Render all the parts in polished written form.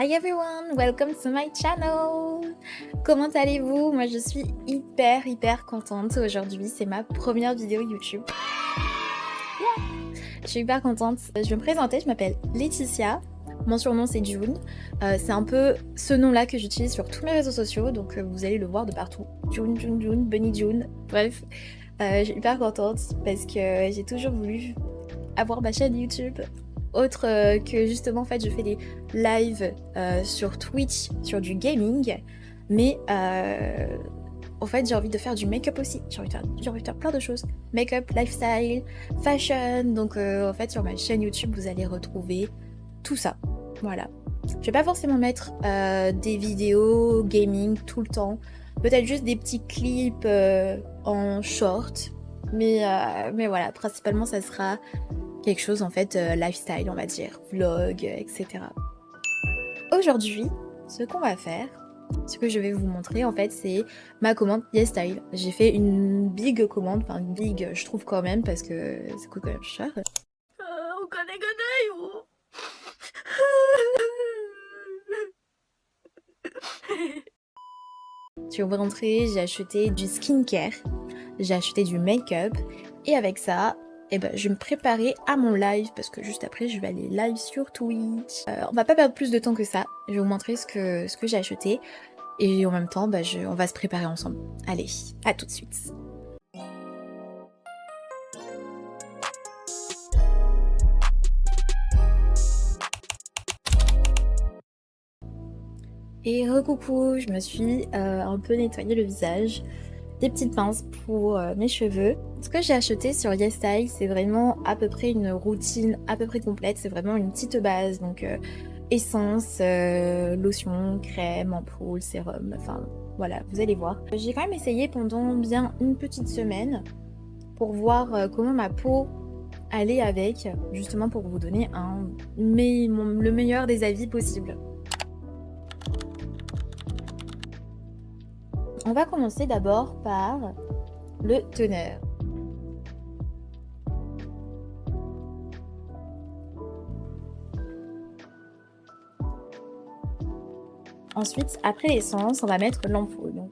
Hi everyone, welcome to my channel. Comment allez-vous? Moi je suis hyper contente aujourd'hui, c'est ma première vidéo YouTube. Yeah. Je suis hyper contente. Je vais me présenter, je m'appelle Laetitia. Mon surnom c'est June. C'est un peu ce nom-là que j'utilise sur tous mes réseaux sociaux, donc vous allez le voir de partout. June, Bunny June, bref. Je suis hyper contente parce que j'ai toujours voulu avoir ma chaîne YouTube. Autre que justement en fait je fais des lives sur Twitch sur du gaming, mais en fait j'ai envie de faire du make-up aussi, j'ai envie de faire plein de choses, make-up, lifestyle, fashion, donc en fait sur ma chaîne YouTube vous allez retrouver tout ça, voilà. Je vais pas forcément mettre des vidéos gaming tout le temps, peut-être juste des petits clips en short, mais voilà, principalement ça sera quelque chose en fait lifestyle, on va dire, vlog, etc. Aujourd'hui, ce qu'on va faire, ce que je vais vous montrer en fait, c'est ma commande YesStyle. J'ai fait une big commande, enfin une big, je trouve quand même, parce que ça coûte quand même cher. Je suis rentrée, j'ai acheté du skincare, j'ai acheté du make-up, et avec ça, eh ben, je vais me préparer à mon live parce que juste après je vais aller live sur Twitch. On va pas perdre plus de temps que ça. Je vais vous montrer ce que j'ai acheté et en même temps on va se préparer ensemble. Allez, à tout de suite. Et recoucou, je me suis un peu nettoyé le visage. Des petites pinces pour mes cheveux. Ce que j'ai acheté sur YesStyle, c'est vraiment à peu près une routine à peu près complète. C'est vraiment une petite base, donc essence, lotion, crème, ampoule, sérum, enfin voilà, vous allez voir. J'ai quand même essayé pendant bien une petite semaine pour voir comment ma peau allait avec, justement pour vous donner le meilleur des avis possible. On va commencer d'abord par le toner. Ensuite, après l'essence, on va mettre l'ampoule.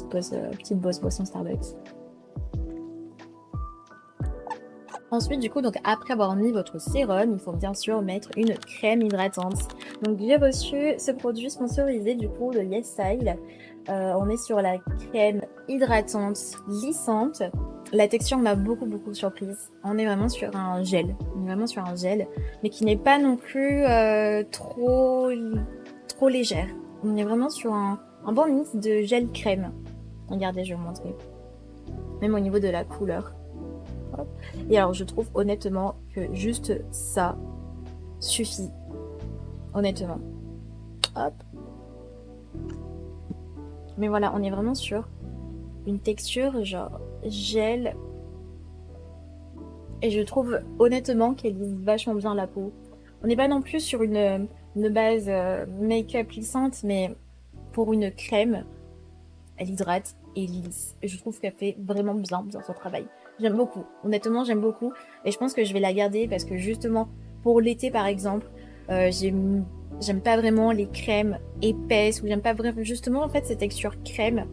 Petite bosse boisson Starbucks. Ensuite, du coup, donc après avoir mis votre sérum, il faut bien sûr mettre une crème hydratante. Donc j'ai reçu ce produit sponsorisé du coup de YesStyle. On est sur la crème hydratante lissante. La texture m'a beaucoup surprise. On est vraiment sur un gel. Mais qui n'est pas non plus trop légère. On est vraiment sur un bon mix de gel crème. Regardez, je vais vous montrer. Même au niveau de la couleur. Hop. Et alors je trouve honnêtement que juste ça suffit. Honnêtement. Hop. Mais voilà, on est vraiment sur une texture genre gel. Et je trouve honnêtement qu'elle lisse vachement bien la peau. On n'est pas non plus sur une base make-up lissante, mais pour une crème, elle hydrate et lisse. Et je trouve qu'elle fait vraiment bien son travail. J'aime beaucoup. Honnêtement, j'aime beaucoup. Et je pense que je vais la garder parce que justement, pour l'été par exemple, j'aime pas vraiment les crèmes épaisses ou j'aime pas vraiment justement en fait cette texture crème.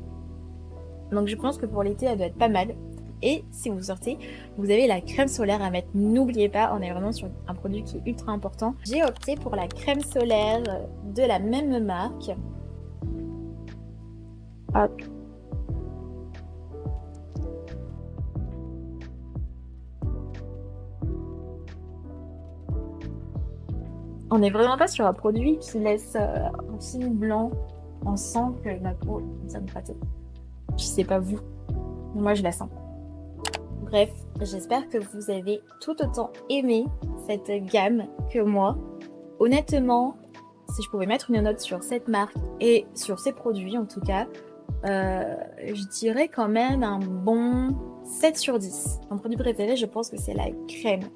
Donc je pense que pour l'été, elle doit être pas mal. Et si vous sortez, vous avez la crème solaire à mettre. N'oubliez pas, on est vraiment sur un produit qui est ultra important. J'ai opté pour la crème solaire de la même marque. Hop. On n'est vraiment pas sur un produit qui laisse un film blanc. On sent que la peau est bien hydratée. Je sais pas vous, mais moi je la sens. Bref, j'espère que vous avez tout autant aimé cette gamme que moi. Honnêtement, si je pouvais mettre une note sur cette marque et sur ces produits en tout cas, je dirais quand même un bon 7 sur 10. Mon produit préféré, je pense que c'est la crème.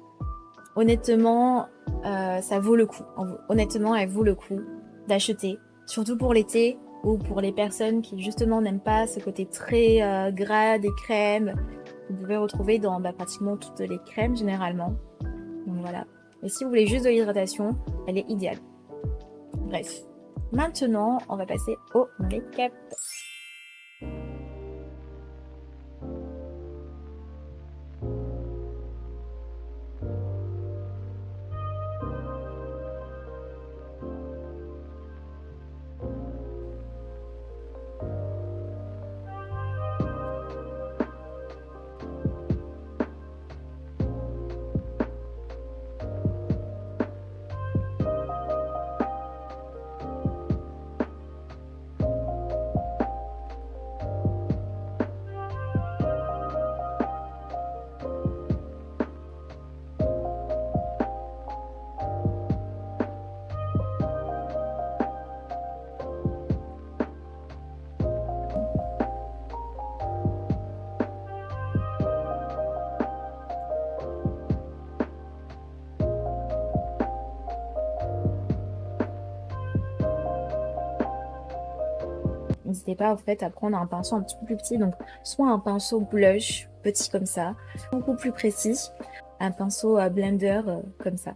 Honnêtement, ça vaut le coup. Honnêtement, elle vaut le coup d'acheter. Surtout pour l'été ou pour les personnes qui justement n'aiment pas ce côté très gras des crèmes Vous pouvez retrouver dans pratiquement toutes les crèmes généralement. Donc voilà. Et si vous voulez juste de l'hydratation, elle est idéale. Bref. Maintenant, on va passer au make-up. N'hésitez pas en fait à prendre un pinceau un petit peu plus petit, donc soit un pinceau blush petit comme ça, beaucoup plus précis, un pinceau à blender comme ça.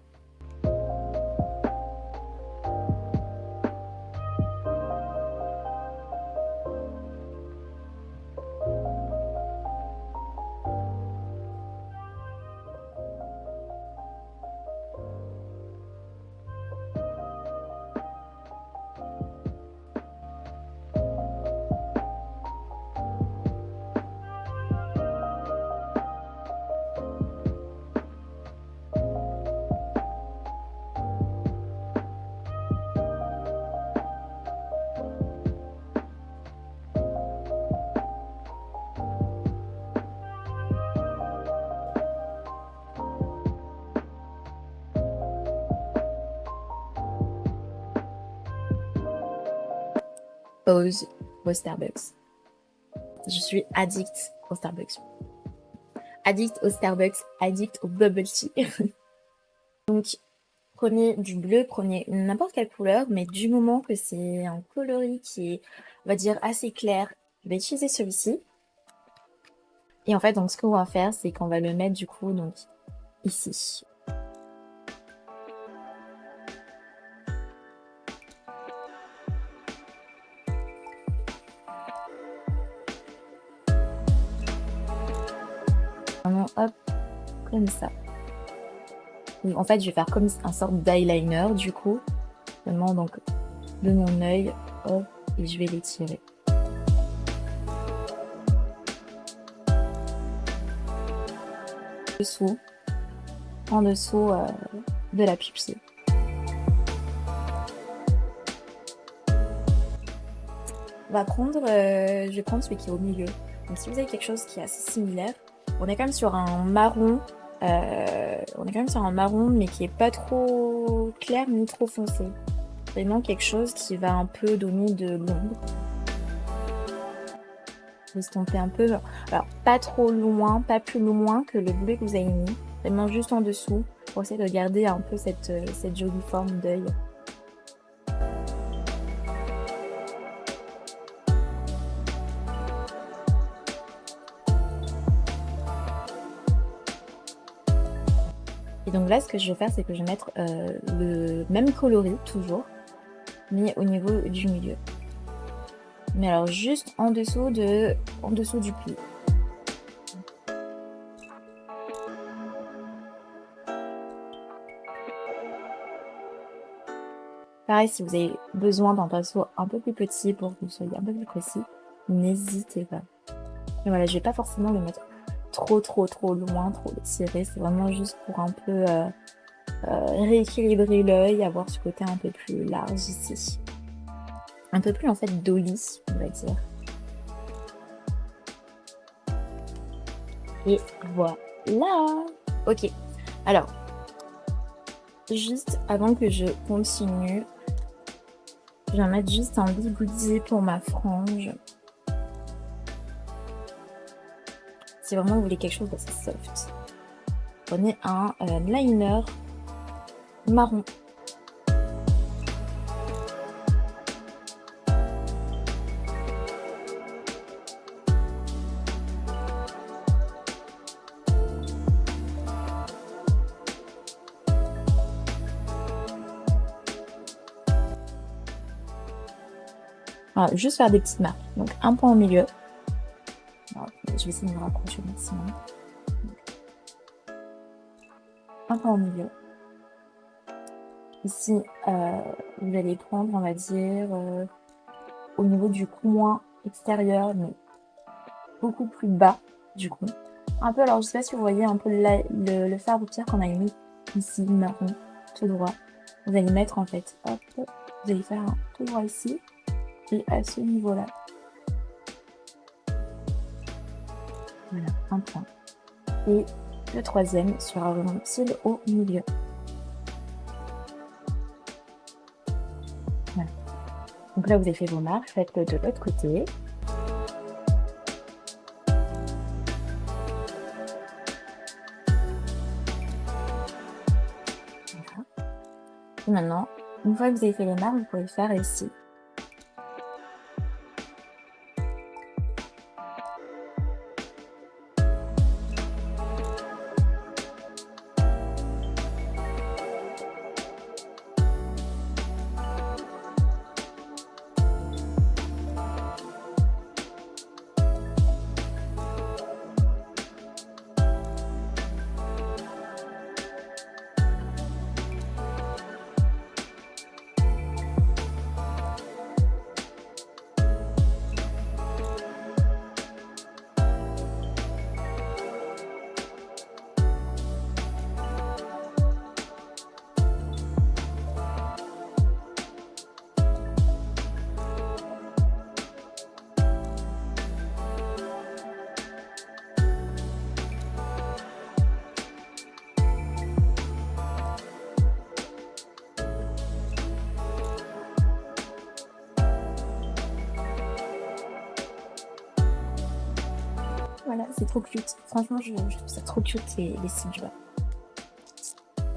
Pause au Starbucks. Je suis addict au Starbucks. Addict au Starbucks, addict au bubble tea. Donc, prenez du bleu, prenez n'importe quelle couleur, mais du moment que c'est un coloris qui est, on va dire, assez clair, je vais utiliser celui-ci. Et en fait, donc, ce qu'on va faire, c'est qu'on va le mettre du coup, donc, ici. Vraiment, hop, comme ça. Donc, en fait, je vais faire comme un sorte d'eyeliner, du coup. Vraiment, donc, de mon œil, hop, et je vais l'étirer. En dessous de la pupille. On va prendre, je vais prendre celui qui est au milieu. Donc si vous avez quelque chose qui est assez similaire, on est quand même sur un marron, mais qui est pas trop clair ni trop foncé. Vraiment quelque chose qui va un peu donner de l'ombre. Estomper un peu, alors pas trop loin, pas plus loin que le bleu que vous avez mis, vraiment juste en dessous pour essayer de garder un peu cette jolie forme d'œil. Et donc là, ce que je vais faire, c'est que je vais mettre le même coloris toujours, mais au niveau du milieu. Mais alors juste en dessous du pli. Pareil, si vous avez besoin d'un pinceau un peu plus petit pour que vous soyez un peu plus précis, n'hésitez pas. Mais voilà, je vais pas forcément le mettre trop loin, trop le tirer. C'est vraiment juste pour un peu rééquilibrer l'œil, avoir ce côté un peu plus large ici. Un peu plus en fait dolly, on va dire. Et voilà. Ok. Alors, juste avant que je continue, je vais mettre juste un bigoudi pour ma frange. Si vraiment vous voulez quelque chose d'assez soft, prenez un liner marron. Voilà, juste faire des petites marques. Donc un point au milieu. Alors, je vais essayer de me rapprocher au maximum. Un point au milieu. Ici, vous allez prendre, on va dire, au niveau du coin extérieur, mais beaucoup plus bas du coup. Un peu, alors je sais pas si vous voyez un peu le fard de pierre qu'on a mis ici, marron, tout droit. Vous allez mettre en fait, hop, vous allez faire un tout droit ici et à ce niveau-là. Voilà, un point. Et le troisième sera vraiment pile au milieu. Voilà. Donc là, vous avez fait vos marques, faites-le de l'autre côté. Voilà. Et maintenant, une fois que vous avez fait les marques, vous pouvez faire ici. Voilà, c'est trop cute. Franchement, je trouve ça trop cute, les cils du bas.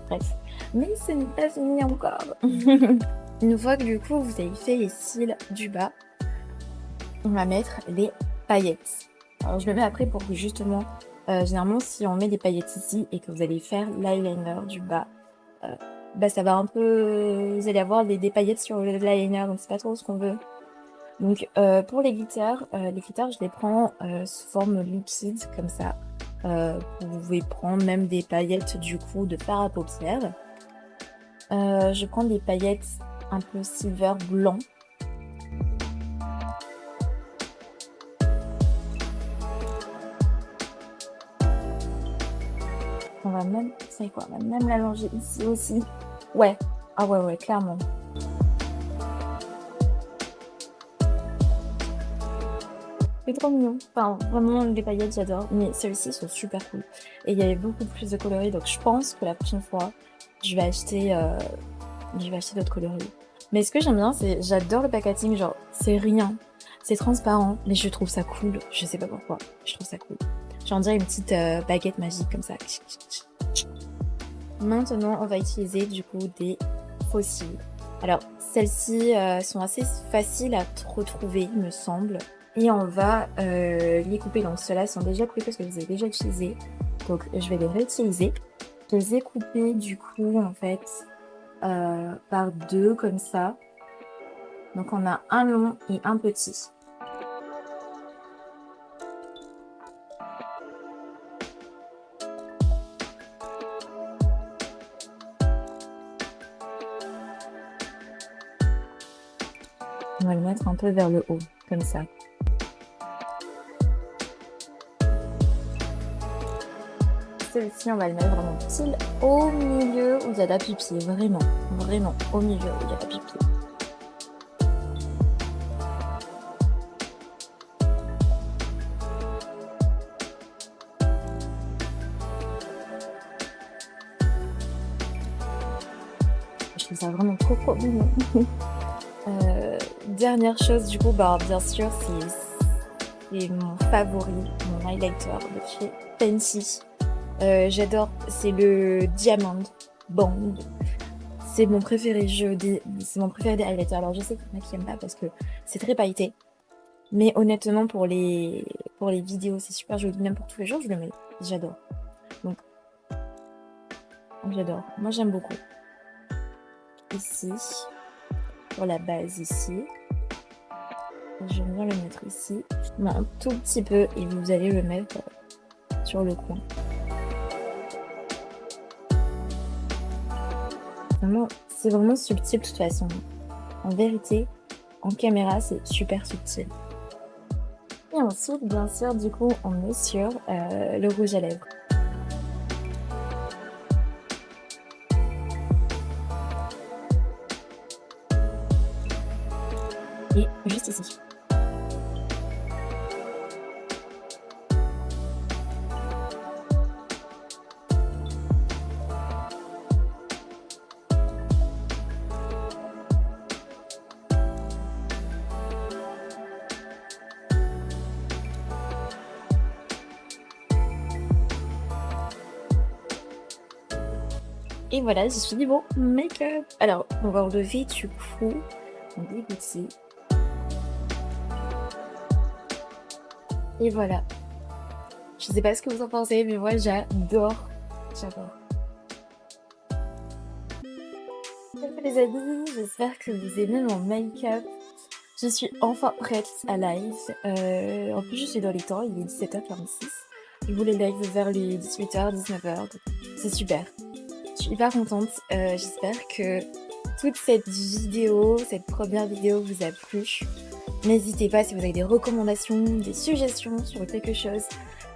Bref. Mais ce n'est pas fini encore. Une fois que du coup, vous avez fait les cils du bas, on va mettre les paillettes. Alors, je le mets après pour que justement, généralement, si on met des paillettes ici et que vous allez faire l'eyeliner du bas, bah, ça va un peu... Vous allez avoir des paillettes sur l'eyeliner, donc c'est pas trop ce qu'on veut. Donc pour les glitters, je les prends sous forme liquide comme ça. Vous pouvez prendre même des paillettes du coup de fard à paupières. Je prends des paillettes un peu silver blanc. On va même, vous savez quoi, on va même l'allonger ici aussi. Ouais, ah ouais, clairement. C'est trop mignon. Enfin, vraiment, les paillettes, j'adore. Mais celles-ci sont super cool. Et il y avait beaucoup plus de coloris. Donc, je pense que la prochaine fois, je vais acheter d'autres coloris. Mais ce que j'aime bien, c'est... J'adore le packaging. Genre, c'est rien. C'est transparent. Mais je trouve ça cool. Je sais pas pourquoi. Je trouve ça cool. J'en dirais une petite baguette magique comme ça. Maintenant, on va utiliser du coup des fossiles. Alors, celles-ci sont assez faciles à retrouver, il me semble. Et on va les couper. Donc ceux-là sont déjà coupés parce que je les ai déjà utilisés. Donc je vais les réutiliser. Je les ai coupés du coup en fait par deux comme ça. Donc on a un long et un petit. On va le mettre un peu vers le haut, comme ça. Celui-ci, on va le mettre vraiment pile au milieu où il y a la pupille. Vraiment, vraiment au milieu où il y a la pupille. Je trouve ça vraiment trop mignon. Dernière chose, du coup, bah, bien sûr, c'est mon favori, mon highlighter de chez Fenty. J'adore, c'est le Diamond Band. C'est mon préféré, c'est mon préféré des highlighters. Alors je sais qu'il y en a qui n'aiment pas parce que c'est très pailleté. Mais honnêtement, pour les vidéos, c'est super joli. Même pour tous les jours, je le mets. J'adore. Donc, j'adore. Moi, j'aime beaucoup. Ici, pour la base ici. Je vais venir le mettre ici, mais un tout petit peu, et vous allez le mettre sur le coin. Vraiment, c'est vraiment subtil de toute façon. En vérité, en caméra, c'est super subtil. Et ensuite, bien sûr, du coup, on est sur le rouge à lèvres. Et juste ici. Et voilà, j'ai fini mon make-up. Alors, on va enlever du coup mon dégoûté. Et voilà. Je sais pas ce que vous en pensez, mais moi j'adore. J'adore. Salut les amis, j'espère que vous aimez mon make-up. Je suis enfin prête à live. En plus, je suis dans les temps, il est 17h46. Je voulais live vers les 18h, 19h, donc c'est super. Je suis hyper contente. J'espère que toute cette vidéo, cette première vidéo vous a plu. N'hésitez pas si vous avez des recommandations, des suggestions sur quelque chose.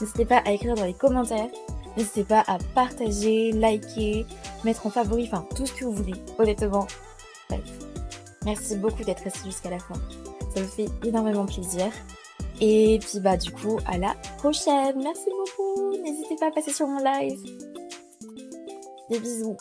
N'hésitez pas à écrire dans les commentaires. N'hésitez pas à partager, liker, mettre en favori, enfin tout ce que vous voulez, honnêtement. Bref. Merci beaucoup d'être resté jusqu'à la fin. Ça me fait énormément plaisir. Et puis bah du coup, à la prochaine. Merci beaucoup. N'hésitez pas à passer sur mon live. Des bisous.